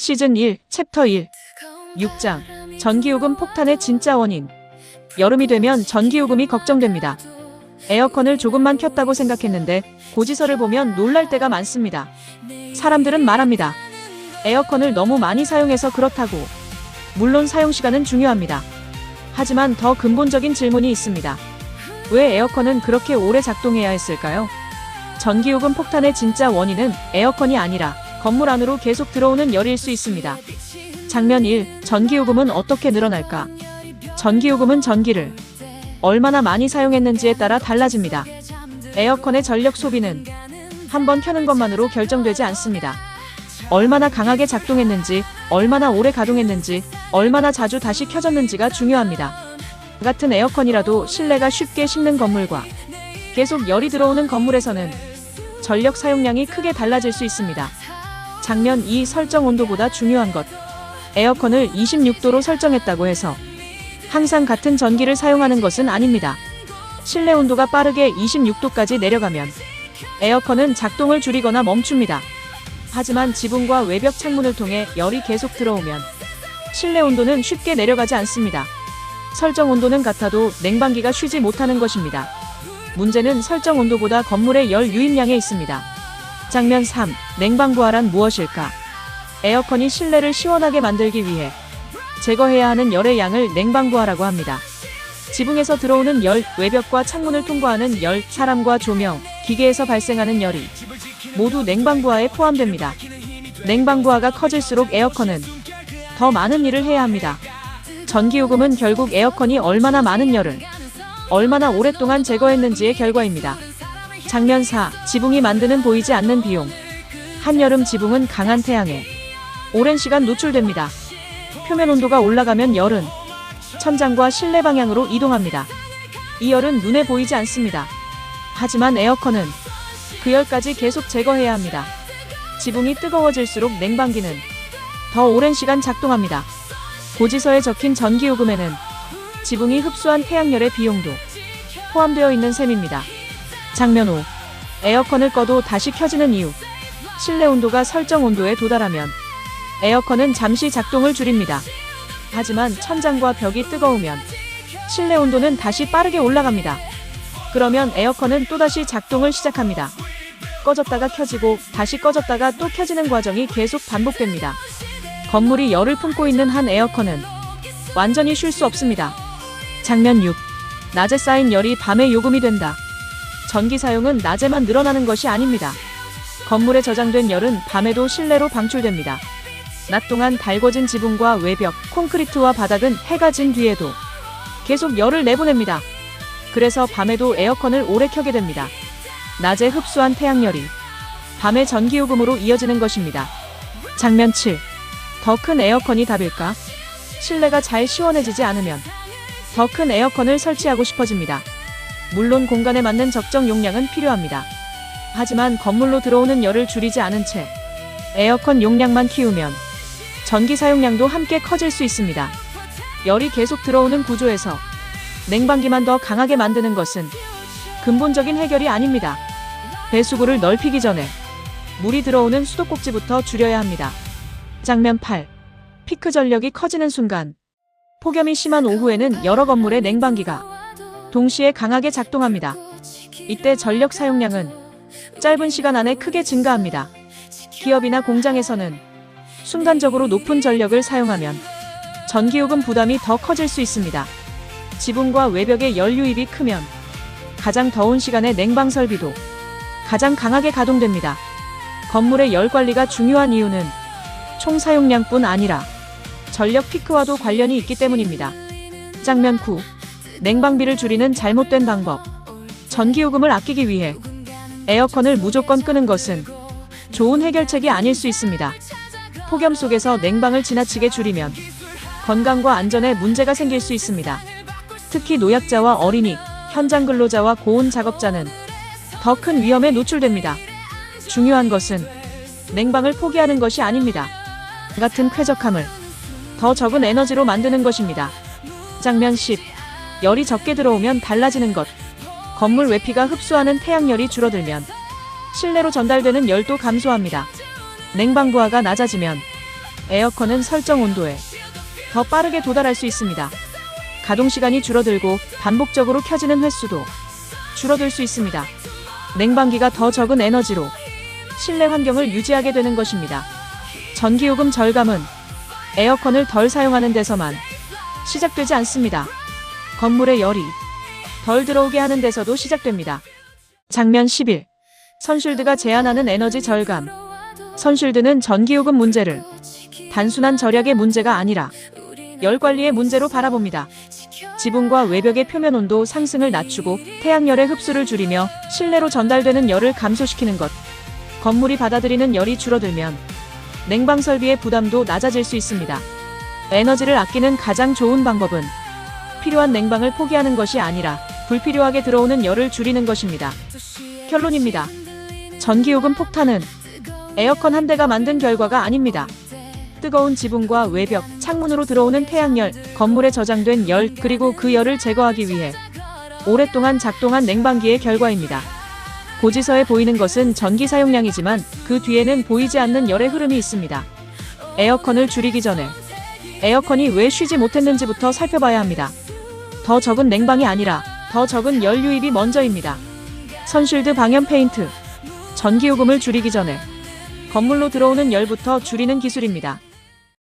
시즌 1, 챕터 1, 6장, 전기요금 폭탄의 진짜 원인. 여름이 되면 전기요금이 걱정됩니다. 에어컨을 조금만 켰다고 생각했는데 고지서를 보면 놀랄 때가 많습니다. 사람들은 말합니다. 에어컨을 너무 많이 사용해서 그렇다고. 물론 사용시간은 중요합니다. 하지만 더 근본적인 질문이 있습니다. 왜 에어컨은 그렇게 오래 작동해야 했을까요? 전기요금 폭탄의 진짜 원인은 에어컨이 아니라 건물 안으로 계속 들어오는 열일 수 있습니다. 장면 1. 전기요금은 어떻게 늘어날까? 전기요금은 전기를 얼마나 많이 사용했는지에 따라 달라집니다. 에어컨의 전력 소비는 한번 켜는 것만으로 결정되지 않습니다. 얼마나 강하게 작동했는지, 얼마나 오래 가동했는지, 얼마나 자주 다시 켜졌는지가 중요합니다. 같은 에어컨이라도 실내가 쉽게 식는 건물과 계속 열이 들어오는 건물에서는 전력 사용량이 크게 달라질 수 있습니다. 장면 2. 설정 온도보다 중요한 것. 에어컨을 26도로 설정했다고 해서 항상 같은 전기를 사용하는 것은 아닙니다. 실내 온도가 빠르게 26도까지 내려가면 에어컨은 작동을 줄이거나 멈춥니다. 하지만 지붕과 외벽 창문을 통해 열이 계속 들어오면 실내 온도는 쉽게 내려가지 않습니다. 설정 온도는 같아도 냉방기가 쉬지 못하는 것입니다. 문제는 설정 온도보다 건물의 열 유입량에 있습니다. 장면 3. 냉방부하란 무엇일까? 에어컨이 실내를 시원하게 만들기 위해 제거해야 하는 열의 양을 냉방부하라고 합니다. 지붕에서 들어오는 열, 외벽과 창문을 통과하는 열, 사람과 조명, 기계에서 발생하는 열이 모두 냉방부하에 포함됩니다. 냉방부하가 커질수록 에어컨은 더 많은 일을 해야 합니다. 전기요금은 결국 에어컨이 얼마나 많은 열을 얼마나 오랫동안 제거했는지의 결과입니다. 장면 4. 지붕이 만드는 보이지 않는 비용. 한여름 지붕은 강한 태양에 오랜 시간 노출됩니다. 표면 온도가 올라가면 열은 천장과 실내 방향으로 이동합니다. 이 열은 눈에 보이지 않습니다. 하지만 에어컨은 그 열까지 계속 제거해야 합니다. 지붕이 뜨거워질수록 냉방기는 더 오랜 시간 작동합니다. 고지서에 적힌 전기요금에는 지붕이 흡수한 태양열의 비용도 포함되어 있는 셈입니다. 장면 5. 에어컨을 꺼도 다시 켜지는 이유. 실내 온도가 설정 온도에 도달하면 에어컨은 잠시 작동을 줄입니다. 하지만 천장과 벽이 뜨거우면 실내 온도는 다시 빠르게 올라갑니다. 그러면 에어컨은 또다시 작동을 시작합니다. 꺼졌다가 켜지고 다시 꺼졌다가 또 켜지는 과정이 계속 반복됩니다. 건물이 열을 품고 있는 한 에어컨은 완전히 쉴 수 없습니다. 장면 6. 낮에 쌓인 열이 밤에 요금이 된다. 전기 사용은 낮에만 늘어나는 것이 아닙니다. 건물에 저장된 열은 밤에도 실내로 방출됩니다. 낮 동안 달궈진 지붕과 외벽, 콘크리트와 바닥은 해가 진 뒤에도 계속 열을 내보냅니다. 그래서 밤에도 에어컨을 오래 켜게 됩니다. 낮에 흡수한 태양열이 밤에 전기요금으로 이어지는 것입니다. 장면 7. 더 큰 에어컨이 답일까? 실내가 잘 시원해지지 않으면 더 큰 에어컨을 설치하고 싶어집니다. 물론 공간에 맞는 적정 용량은 필요합니다. 하지만 건물로 들어오는 열을 줄이지 않은 채 에어컨 용량만 키우면 전기 사용량도 함께 커질 수 있습니다. 열이 계속 들어오는 구조에서 냉방기만 더 강하게 만드는 것은 근본적인 해결이 아닙니다. 배수구를 넓히기 전에 물이 들어오는 수도꼭지부터 줄여야 합니다. 장면 8. 피크 전력이 커지는 순간. 폭염이 심한 오후에는 여러 건물의 냉방기가 동시에 강하게 작동합니다. 이때 전력 사용량은 짧은 시간 안에 크게 증가합니다. 기업이나 공장에서는 순간적으로 높은 전력을 사용하면 전기요금 부담이 더 커질 수 있습니다. 지붕과 외벽의 열 유입이 크면 가장 더운 시간에 냉방 설비도 가장 강하게 가동됩니다. 건물의 열 관리가 중요한 이유는 총 사용량뿐 아니라 전력 피크와도 관련이 있기 때문입니다. 장면 9. 냉방비를 줄이는 잘못된 방법. 전기요금을 아끼기 위해 에어컨을 무조건 끄는 것은 좋은 해결책이 아닐 수 있습니다. 폭염 속에서 냉방을 지나치게 줄이면 건강과 안전에 문제가 생길 수 있습니다. 특히 노약자와 어린이, 현장 근로자와 고온 작업자는 더 큰 위험에 노출됩니다. 중요한 것은 냉방을 포기하는 것이 아닙니다. 같은 쾌적함을 더 적은 에너지로 만드는 것입니다. 장면 10. 열이 적게 들어오면 달라지는 것. 건물 외피가 흡수하는 태양열이 줄어들면 실내로 전달되는 열도 감소합니다. 냉방부하가 낮아지면 에어컨은 설정 온도에 더 빠르게 도달할 수 있습니다. 가동 시간이 줄어들고 반복적으로 켜지는 횟수도 줄어들 수 있습니다. 냉방기가 더 적은 에너지로 실내 환경을 유지하게 되는 것입니다. 전기요금 절감은 에어컨을 덜 사용하는 데서만 시작되지 않습니다. 건물에 열이 덜 들어오게 하는 데서도 시작됩니다. 장면 11. 선쉴드가 제안하는 에너지 절감. 선쉴드는 전기요금 문제를 단순한 절약의 문제가 아니라 열 관리의 문제로 바라봅니다. 지붕과 외벽의 표면 온도 상승을 낮추고 태양열의 흡수를 줄이며 실내로 전달되는 열을 감소시키는 것. 건물이 받아들이는 열이 줄어들면 냉방 설비의 부담도 낮아질 수 있습니다. 에너지를 아끼는 가장 좋은 방법은 필요한 냉방을 포기하는 것이 아니라 불필요하게 들어오는 열을 줄이는 것입니다. 결론입니다. 전기요금 폭탄은 에어컨 한 대가 만든 결과가 아닙니다. 뜨거운 지붕과 외벽, 창문으로 들어오는 태양열, 건물에 저장된 열, 그리고 그 열을 제거하기 위해 오랫동안 작동한 냉방기의 결과입니다. 고지서에 보이는 것은 전기 사용량이지만 그 뒤에는 보이지 않는 열의 흐름이 있습니다. 에어컨을 줄이기 전에 에어컨이 왜 쉬지 못했는지부터 살펴봐야 합니다. 더 적은 냉방이 아니라 더 적은 열 유입이 먼저입니다. 선쉴드 방염 페인트. 전기요금을 줄이기 전에 건물로 들어오는 열부터 줄이는 기술입니다.